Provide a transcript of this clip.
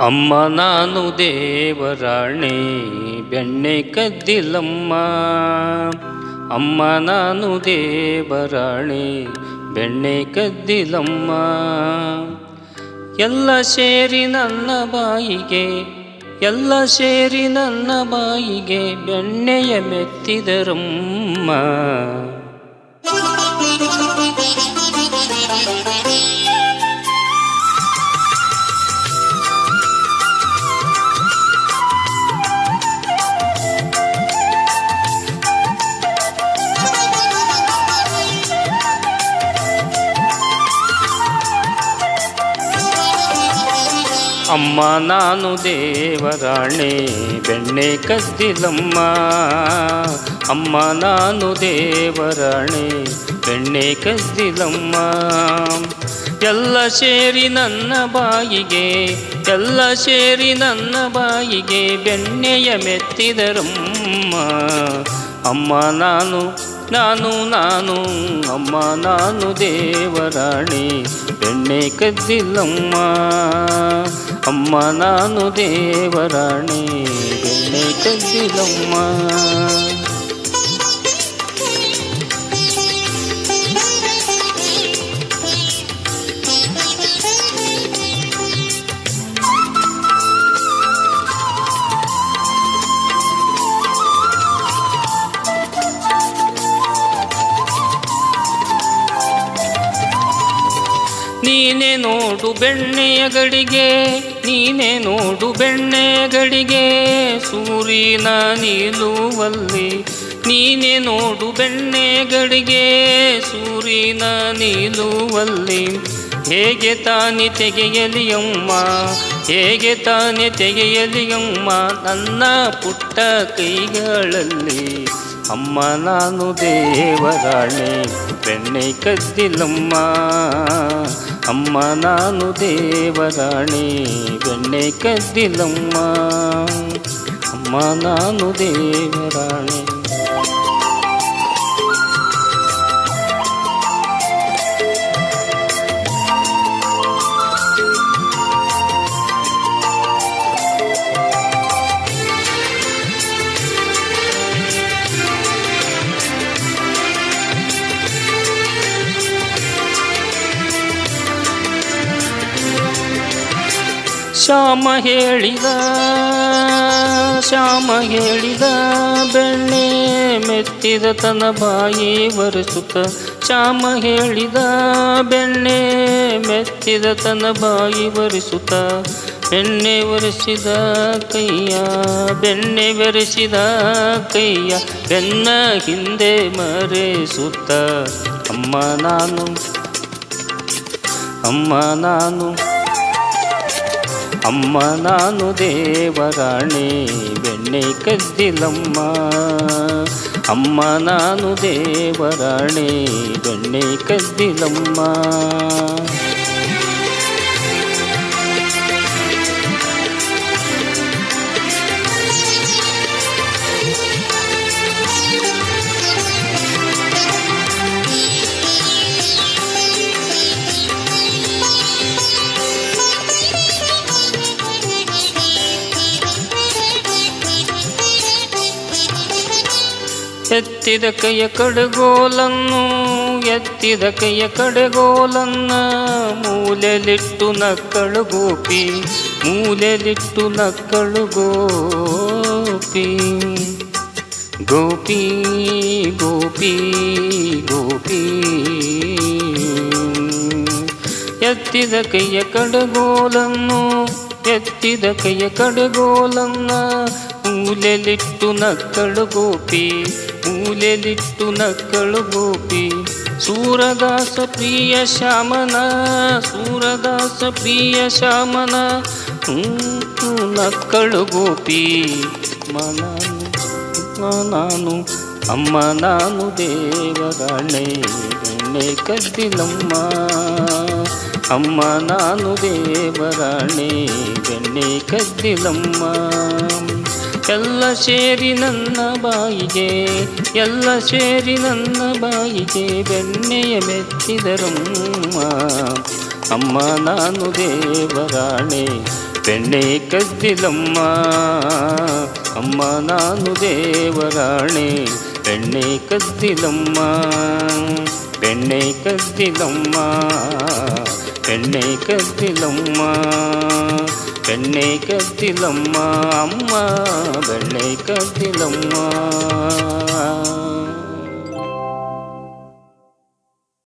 ಅಮ್ಮ ನಾನು ದೇವರಾಣೆ ಬೆಣ್ಣೆ ಕದ್ದಿಲ್ಲಮ್ಮ. ಅಮ್ಮ ನಾನು ದೇವರಾಣೆ ಬೆಣ್ಣೆ ಕದ್ದಿಲ್ಲಮ್ಮ. ಎಲ್ಲ ಸೇರಿ ನನ್ನ ಬಾಯಿಗೆ, ಎಲ್ಲ ಸೇರಿ ನನ್ನ ಬಾಯಿಗೆ ಬೆಣ್ಣೆಯ ಮೆತ್ತಿದರಮ್ಮ. ಅಮ್ಮ ನಾನು ದೇವರಾಣೆ ಬೆಣ್ಣೆ ಕದ್ದಿಲ್ಲಮ್ಮ. ಅಮ್ಮ ನಾನು ದೇವರಾಣೆ ಬೆಣ್ಣೆ ಕದ್ದಿಲ್ಲಮ್ಮ. ಎಲ್ಲ ಸೇರಿ ನನ್ನ ಬಾಯಿಗೆ, ಎಲ್ಲ ಸೇರಿ ನನ್ನ ಬಾಯಿಗೆ ಬೆಣ್ಣೆಯ ಮೆತ್ತಿದರಮ್ಮ. ಅಮ್ಮ ನಾನು ನಾನು ನಾನು ಅಮ್ಮ ನಾನು ದೇವರಾಣೆ ಬೆಣ್ಣೆ ಕದ್ದಿಲ್ಲಮ್ಮ. ಅಮ್ಮ ನಾನು ದೇವರಾಣೆ ಬೆಣ್ಣೆ ಕದ್ದಿಲ್ಲಮ್ಮ. ನೀನೇ ನೋಡು ಬೆಣ್ಣೆಯ ಗಡಿಗೆ, ನೀನೇ ನೋಡು ಬೆಣ್ಣೆಯ ಗಡಿಗೆ ಸೂರಿನ ನಿಲುವಲ್ಲಿ. ನೀನೇ ನೋಡು ಬೆಣ್ಣೆಯ ಗಡಿಗೆ ಸೂರಿನ ನಿಲುವಲ್ಲಿ. ಹೇಗೆ ತಾನೆ ತೆಗೆಯಲಿ ಅಮ್ಮ, ಹೇಗೆ ತಾನೆ ತೆಗೆಯಲಿ ಅಮ್ಮ ನನ್ನ ಪುಟ್ಟ ಕೈಗಳಲ್ಲಿ. ಅಮ್ಮ ನಾನು ದೇವರಾಣೆ ಬೆಣ್ಣೆ ಕದ್ದಿಲ್ಲಮ್ಮ. ಅಮ್ಮ ನಾನು ದೇವರಾಣೆ ಬೆಣ್ಣೆ ಕದ್ದಿಲ್ಲಮ್ಮ. ಅಮ್ಮ ನಾನು ದೇವರಾಣೆ. ಶ್ಯಾಮ ಹೇಳಿದ, ಶ್ಯಾಮ ಹೇಳಿದ ಬೆಣ್ಣೆ ಮೆತ್ತಿದ ತನ್ನ ಬಾಯಿ ಒರೆಸುತ್ತ. ಶ್ಯಾಮ ಹೇಳಿದ ಬೆಣ್ಣೆ ಮೆತ್ತಿದ ತನ್ನ ಬಾಯಿ ಒರೆಸುತ್ತ. ಬೆಣ್ಣೆ ಒರೆಸಿದ ಕೈಯ, ಬೆಣ್ಣೆ ಒರೆಸಿದ ಕೈಯ ಬೆನ್ನ ಹಿಂದೆ ಮರೆಸುತ್ತ. ಅಮ್ಮ ನಾನು, ಅಮ್ಮ ನಾನು, ಅಮ್ಮ ನಾನು ದೇವರಾಣೆ ಬೆಣ್ಣೆ ಕದ್ದಿಲ್ಲಮ್ಮ. ಅಮ್ಮ ನಾನು ದೇವರಾಣೆ ಬೆಣ್ಣೆ ಕದ್ದಿಲ್ಲಮ್ಮ. ಎತ್ತಿದ ಕೈಯ ಕಡೆಗೋಲನ್ನು, ಎತ್ತಿದ ಕೈಯ ಕಡೆಗೋಲನ್ನ ಮೂಲೆಲಿಟ್ಟು ನಕ್ಕಳು ಗೋಪಿ, ಮೂಲೆಲಿಟ್ಟು ನಕ್ಕಳು ಗೋಪಿ. ಗೋಪಿ ಗೋಪಿ ಗೋಪಿ. ಎತ್ತಿದ ಕೈಯ ಕಡೆಗೋಲನ್ನು, ಎತ್ತಿದ ಕೈಯ ಕಡೆಗೋಲನ್ನ ಮೂಲೆಲಿಟ್ಟು ನಕ್ಕಳು ಗೋಪಿ, ಮೂಲೆಲಿಟ್ಟು ನಕ್ಕಳು ಗೋಪಿ. ಸೂರದಾಸ ಪ್ರಿಯ ಶ್ಯಾಮನ, ಸೂರದಾಸ ಪ್ರಿಯ ಶ್ಯಾಮನ ನಕ್ಕಳು ಗೋಪಿ. ನಾನು ಅಮ್ಮ ನಾನು ದೇವರಾಣೆ ಬೆಣ್ಣೆ ಕದ್ದಿಲ್ಲಮ್ಮ. ಅಮ್ಮ ನಾನು ದೇವರಾಣೆ ಬೆಣ್ಣೆ ಕದ್ದಿಲ್ಲಮ್ಮ. ಎಲ್ಲ ಸೇರಿ ನನ್ನ ಬಾಯಿಗೆ, ಎಲ್ಲ ಸೇರಿ ನನ್ನ ಬಾಯಿಗೆ ಬೆಣ್ಣೆಯ ಮೆತ್ತಿದರಮ್ಮ. ಅಮ್ಮ ನಾನು ದೇವರಾಣೆ ಬೆಣ್ಣೆ ಕದ್ದಿಲಮ್ಮ ಅಮ್ಮ ನಾನು ದೇವರಾಣೆ ಬೆಣ್ಣೆ ಕದ್ದಿಲಮ್ಮ ಬೆಣ್ಣೆ ಕದ್ದಿಲಮ್ಮ ಬೆಣ್ಣೆ ಕದ್ದಿಲಮ್ಮ ಬೆಣ್ಣೆ ಕದ್ದಿಲಮ್ಮ ಅಮ್ಮ ಬೆಣ್ಣೆ ಕದ್ದಿಲಮ್ಮ